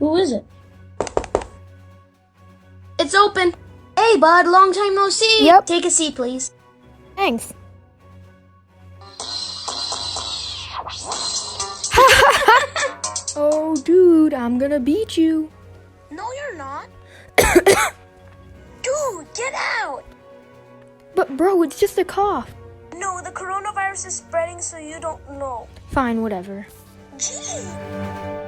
Who is it? It's open. Hey, bud, long time no see. Yep. Take a seat, please. Thanks. Oh, dude, I'm gonna beat you. No, you're not. Dude, get out! But bro, it's just a cough. No, the coronavirus is spreading so you don't know. Fine, whatever. Gee!